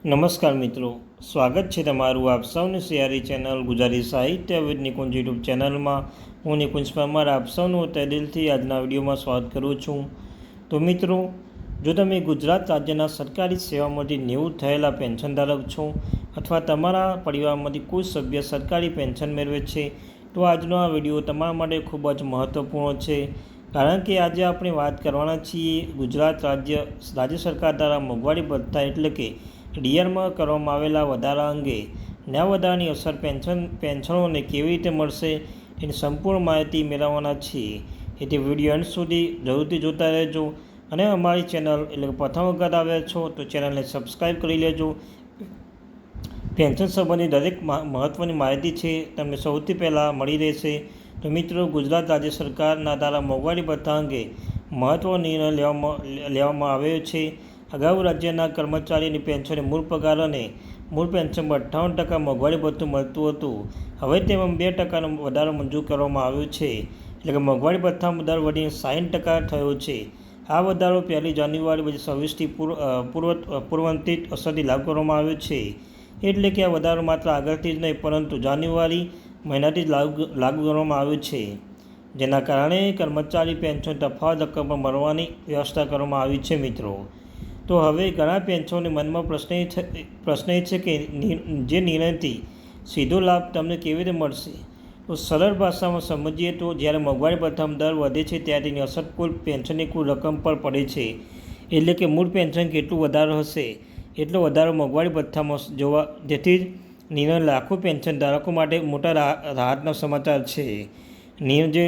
નમસ્કાર મિત્રો, સ્વાગત છે તમારું આપ સૌની સિયારી ચેનલ ગુજરાતી સાહિત્ય વિદ નિકુંજ યુટ્યુબ ચેનલમાં. હું નિકુંજ પરમાર આપ સૌનું તહેદિલથી આજના વિડીયોમાં સ્વાગત કરું છું. તો મિત્રો, જો તમે ગુજરાત રાજ્યના સરકારી સેવામાંથી નિવૃત્ત થયેલા પેન્શનધારક છો અથવા તમારા પરિવારમાંથી કોઈ સભ્ય સરકારી પેન્શન મેળવે છે, તો આજનો આ વિડીયો તમારા માટે ખૂબ જ મહત્ત્વપૂર્ણ છે. કારણ કે આજે આપણે વાત કરવાના છીએ ગુજરાત રાજ્ય સરકાર દ્વારા મોંઘવારી ભથ્થા એટલે કે ડીઆરમાં કરવામાં આવેલા વધારા અંગે. આ વધારાની અસર પેન્શનોને કેવી રીતે મળશે તેની સંપૂર્ણ માહિતી મેળવવાના છીએ. તેથી વિડીયો અંત સુધી જરૂરથી જોતા રહેજો અને અમારી ચેનલ એટલે કે પ્રથમ વખત આવ્યા છો તો ચેનલને સબસ્ક્રાઈબ કરી લેજો. પેન્શન સંબંધી દરેક મહત્ત્વની માહિતી છે તમને સૌથી પહેલાં મળી રહેશે. તો મિત્રો, ગુજરાત રાજ્ય સરકારના દ્વારા મોંઘવારી ભથ્થા અંગે મહત્ત્વનો નિર્ણય લેવામાં આવ્યો છે. અગાઉ રાજ્યના કર્મચારીની પેન્શનને મૂળ પગાર અને મૂળ પેન્શન પર 58% મોંઘવારી ભથ્થું મળતું હતું. હવે તેમાં 2% વધારો મંજૂર કરવામાં આવ્યો છે. એટલે કે મોંઘવારી ભથ્થાનો દર વધીને 60% થયો છે. આ વધારો 1 જાન્યુઆરી 2026થી પૂર્વનિર્ધારિત અસરથી લાગુ કરવામાં આવ્યો છે. એટલે કે આ વધારો માત્ર આગળથી જ નહીં પરંતુ જાન્યુઆરી મહિનાથી જ લાગુ કરવામાં આવ્યો છે, જેના કારણે કર્મચારી પેન્શન તફાવત રકમ પર મળવાની વ્યવસ્થા કરવામાં આવી છે. મિત્રો, તો હવે ઘણા પેન્શનોને મનમાં પ્રશ્ન એ છે કે જે નિર્ણયથી સીધો લાભ તમને કેવી રીતે મળશે. તો સરળ ભાષામાં સમજીએ તો જ્યારે મોંઘવારી ભથ્થાનો દર વધે છે ત્યારે તેની અસર કુલ પેન્શનની કુલ રકમ પર પડે છે. એટલે કે મૂળ પેન્શન કેટલું વધારો હશે એટલો વધારો મોંઘવારી ભથ્થામાં જેથી જ નિર્ણય લાખો પેન્શન ધારકો માટે મોટા રાહતના સમાચાર છે.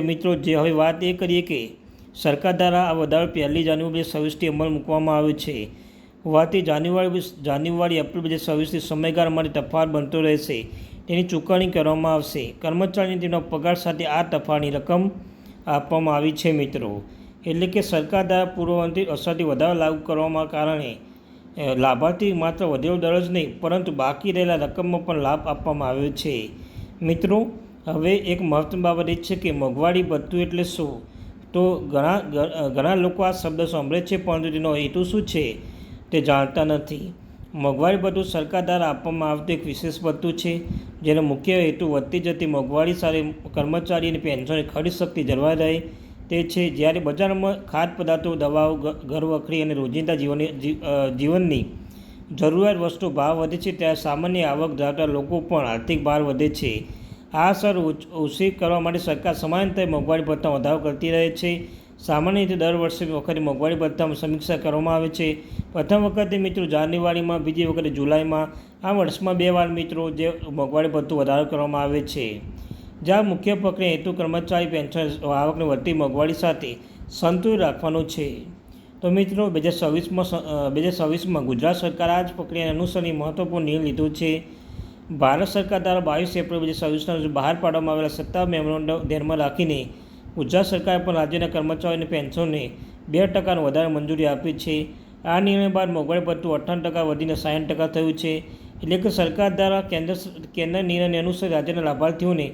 મિત્રો, જે હવે વાત એ કરીએ કે સરકાર દ્વારા આ વધારો 1 જાન્યુઆરી 2026થી અમલ મૂકવામાં આવ્યો છે હોવાથી જાન્યુઆરી એપ્રિલ 2026થી સમયગાળા માટે તફાવત બનતો રહેશે. તેની ચૂકવણી કરવામાં આવશે. કર્મચારીને તેના પગાર સાથે આ તફાવતની રકમ આપવામાં આવી છે. મિત્રો, એટલે કે સરકાર દ્વારા પૂર્વનિર્ધારિત અસરથી વધારો લાગુ કરવાના કારણે લાભાર્થી માત્ર વધેલો દર જ નહીં પરંતુ બાકી રહેલા રકમમાં પણ લાભ આપવામાં આવ્યો છે. મિત્રો, હવે એક મહત્વની બાબત એ છે કે મોંઘવારી ભથ્થું એટલે શું. તો ઘણા લોકો આ શબ્દ સાંભળે છે પરંતુ તેનો હેતુ શું છે તે જાણતા નથી. મોંઘવારી ભથ્થું સરકાર દ્વારા આપવામાં આવતું એક વિશેષ ભથ્થું છે જેનો મુખ્ય હેતુ વધતી જતી મોંઘવારી સાથે કર્મચારીની પેન્શનની ખરીદ શક્તિ જળવાઈ રહે તે છે. જ્યારે બજારમાં ખાદ્ય પદાર્થો, દવાઓ, ઘરવખરી અને રોજિંદા જીવનની જરૂરિયાત વસ્તુ ભાવ વધે છે ત્યારે સામાન્ય આવક ધરાવતા લોકો પણ આર્થિક ભાર વધે છે. આ અસર ઓછી કરવા માટે સરકાર સમયાંતરે મોંઘવારી ભથ્થામાં વધારો કરતી રહે છે. સામાન્ય રીતે દર વર્ષે વખતે મોંઘવારી ભથ્થામાં સમીક્ષા કરવામાં આવે છે. પ્રથમ વખતે મિત્રો જાન્યુઆરીમાં, બીજી વખતે જુલાઈમાં. આ વર્ષમાં 2 વાર મિત્રો જે મોંઘવારી ભથ્થું વધારો કરવામાં આવે છે. જ્યાં મુખ્ય પ્રક્રિયા હેતુ કર્મચારી પેન્શન આવકની વધતી મોંઘવારી સાથે સંતુલિત રાખવાનો છે. તો મિત્રો, 2026માં ગુજરાત સરકાર આ જ પ્રક્રિયાને અનુસરીને મહત્વપૂર્ણ નિર્ણય લીધો છે. ભારત સરકાર દ્વારા 22 એપ્રિલ 2026ના રોજ બહાર પાડવામાં આવેલા સત્તા મેમોરેન્ડમ ધ્યાનમાં રાખીને ગુજરાત સરકારે પણ રાજ્યના કર્મચારીઓની પેન્શનને 2% વધારે મંજૂરી આપી છે. આ નિર્ણય બાદ મોંઘવારી ભથ્થું 58% વધીને 60% થયું છે. એટલે કે સરકાર દ્વારા કેન્દ્ર નિર્ણયને અનુસરી રાજ્યના લાભાર્થીઓને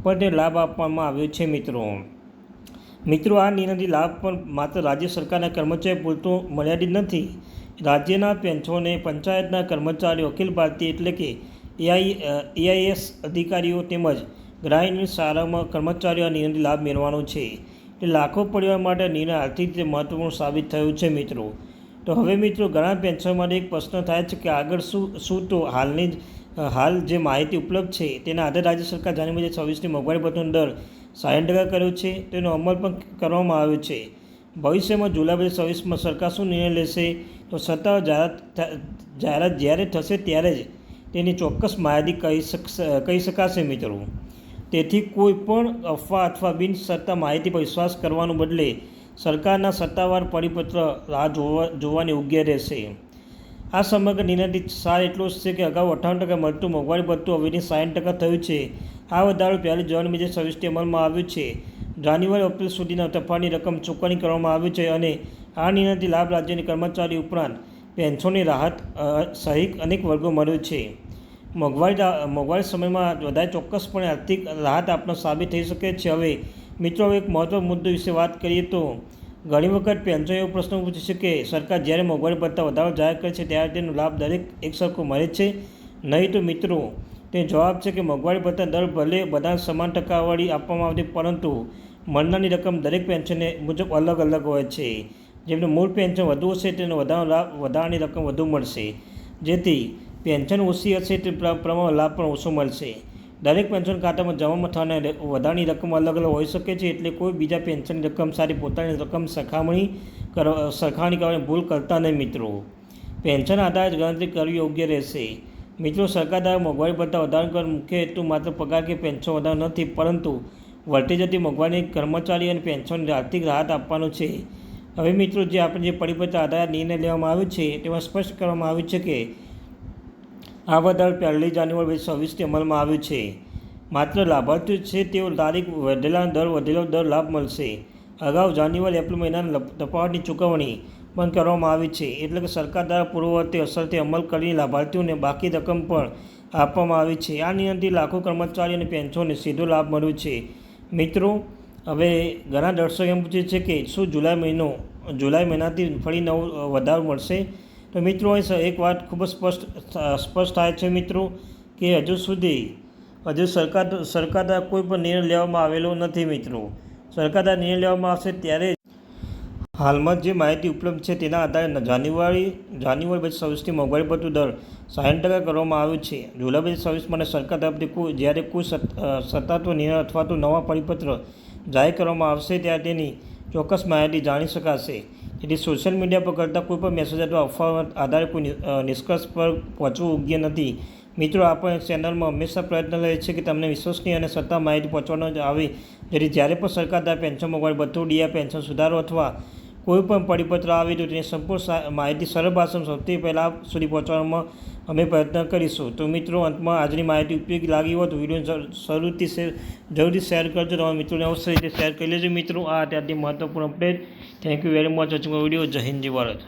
પણ તે લાભ આપવામાં આવ્યો છે. મિત્રો, આ નિર્ણયથી લાભ પણ માત્ર રાજ્ય સરકારના કર્મચારીઓ પૂરતો મર્યાદિત નથી. રાજ્યના પેન્શનોને પંચાયતના કર્મચારીઓ, અખિલ ભારતીય એટલે કે AIS અધિકારીઓ તેમજ ગ્રામીણ શાળામાં કર્મચારીઓ આ નિર્ણયથી લાભ મેળવવાનો છે. તે લાખો પરિવાર માટે નિર્ણય આર્થિક રીતે મહત્વપૂર્ણ સાબિત થયું છે. મિત્રો, તો હવે મિત્રો ઘણા પેન્શન માટે એક પ્રશ્ન થાય છે કે આગળ શું. તો હાલ જે માહિતી ઉપલબ્ધ છે તેના આધારે રાજ્ય સરકાર જાન્યુઆરી 2026ની મોંઘવારી ભથ્થાનો દર 60% કર્યો છે. તેનો અમલ પણ કરવામાં આવ્યો છે. ભવિષ્યમાં જુલાઈ 2026માં સરકાર શું નિર્ણય લેશે તો સત્તાવાર જાહેરાત જ્યારે થશે ત્યારે જ તેની ચોક્કસ માહિતી કહી શકાશે. મિત્રો, તેથી કોઈ પણ અફવા અથવા બિનસત્તા માહિતી પર વિશ્વાસ કરવાને બદલે સરકારના સત્તાવાર પરિપત્ર રાહ જોવાની યોગ્ય રહેશે. આ સમગ્ર નિર્ણયથી સાર એટલો જ છે કે અગાઉ 58% મળતું મોંઘવારી ભથ્થું હવે 60% થયું છે. આ વધારો 1 જાન્યુઆરી 2026થી અમલમાં આવ્યો છે. જાન્યુઆરી એપ્રિલ સુધીના તફાવતની રકમ ચૂકવણી કરવામાં આવી છે અને આ નિર્ણયથી લાભ રાજ્યની કર્મચારી ઉપરાંત પેન્શનની રાહત સહિત અનેક વર્ગો મળ્યો છે. મોંઘવારી સમયમાં વધારે ચોક્કસપણે આર્થિક રાહત આપનો સાબિત થઈ શકે છે. હવે મિત્રો, એક મહત્વનો મુદ્દો વિશે વાત કરીએ તો ઘણી વખત પેન્શન એવો પ્રશ્ન પૂછે છે કે સરકાર જ્યારે મોંઘવારી ભથ્થા વધારો જાહેર કરે છે ત્યારે તેનો લાભ દરેક એક સરખો મળે છે? નહીં તો મિત્રો, તે જવાબ છે કે મોંઘવારી ભથ્થા દર ભલે બધા સમાન ટકાવારી આપવામાં આવતી, પરંતુ મળનારની રકમ દરેક પેન્શનને મુજબ અલગ અલગ હોય છે. જેમને મૂળ પેન્શન વધુ હશે તેને વધારાની રકમ વધુ મળશે, જેથી પેન્શન ઓછી હશે તે પ્રમાણે લાભ પણ ઓછો મળશે. દરેક પેન્શન ખાતામાં જમા થવાની વધારાની રકમ અલગ અલગ હોઈ શકે છે, એટલે કોઈ બીજા પેન્શનની રકમ સાથે પોતાની રકમ સરખામણી કરવાની ભૂલ કરતા નહીં મિત્રો. પેન્શન આધારિત ગણતરી કરવી યોગ્ય રહેશે. મિત્રો, સરકાર દ્વારા મોંઘવારી ભથ્થા વધારવાનો મુખ્ય હેતુ માત્ર પગાર કે પેન્શન વધારવાનો નથી, પરંતુ વધતી જતી મોંઘવારીને કર્મચારી અને પેન્શનને આર્થિક રાહત આપવાનો છે. હવે મિત્રો, જે પરિપત્ર આધારિત નિર્ણય લેવામાં આવ્યો છે તેમાં સ્પષ્ટ કરવામાં આવ્યું છે કે આ વધારો 1 જાન્યુઆરી 2026થી અમલમાં આવ્યું છે. માત્ર લાભાર્થીઓ છે તેઓ તારીખ વધેલો દર લાભ મળશે. અગાઉ જાન્યુઆરી-એપ્રિલ મહિનાના તફાવતની ચૂકવણી પણ કરવામાં આવી છે, એટલે કે સરકાર દ્વારા પૂર્વવર્તી અસરથી અમલ કરીને લાભાર્થીઓને બાકી રકમ પણ આપવામાં આવી છે. આ નિયમથી લાખો કર્મચારીઓ અને પેન્શનને સીધો લાભ મળ્યો છે. મિત્રો, હવે ઘણા દર્શકો એમ પૂછે છે કે શું જુલાઈ મહિનાથી ફરી નવો વધારો મળશે? તો મિત્રો, એક વાત ખૂબ જ સ્પષ્ટ થાય છે મિત્રો કે હજુ સરકાર દ્વારા કોઈ પણ નિર્ણય લેવામાં આવેલો નથી. મિત્રો, સરકાર દ્વારા નિર્ણય લેવામાં આવશે ત્યારે હાલમાં જે માહિતી ઉપલબ્ધ છે તેના આધારે જાન્યુઆરી 2026થી મોંઘવારી ભથ્થું દર 60% કરવામાં આવ્યું છે. જુલાઈ 2026 માટે સરકાર તરફથી જ્યારે કોઈ સત્તાત્મક નિર્ણય અથવા તો નવા પરિપત્ર જાહેર કરવામાં આવશે ત્યારે તેની ચોક્કસ માહિતી જાણી શકાશે. તેથી સોશિયલ મીડિયા પર કરતા કોઈપણ મેસેજ અથવા અફવા આધારે કોઈ નિષ્કર્ષ પર પહોંચવું યોગ્ય નથી. મિત્રો, આપણે ચેનલમાં હંમેશા પ્રયત્ન રહે છે કે તમને વિશ્વસનીય અને સત્તા માહિતી પહોંચવામાં આવે, જેથી જ્યારે પણ સરકાર દ્વારા પેન્શન મોંઘવારી ભથ્થું, ડીઆ પેન્શન સુધારો અથવા કોઈ પણ પરિપત્ર આવે તો તેની સંપૂર્ણ માહિતી સરળ ભાષામાં સૌથી પહેલાં આપ સુધી પહોંચાડવામાં અમે પ્રયત્ન કરીશું. તો મિત્રો, અંતમાં આજની માહિતી ઉપયોગી લાગી હોય તો વિડીયો જરૂરથી શેર કરજો. તમારા મિત્રોને અવશ્ય રીતે શેર કરી લેજો. મિત્રો, આ અત્યારથી મહત્વપૂર્ણ update. Thank you very much watching video. જય હિન્દ, જય ભારત.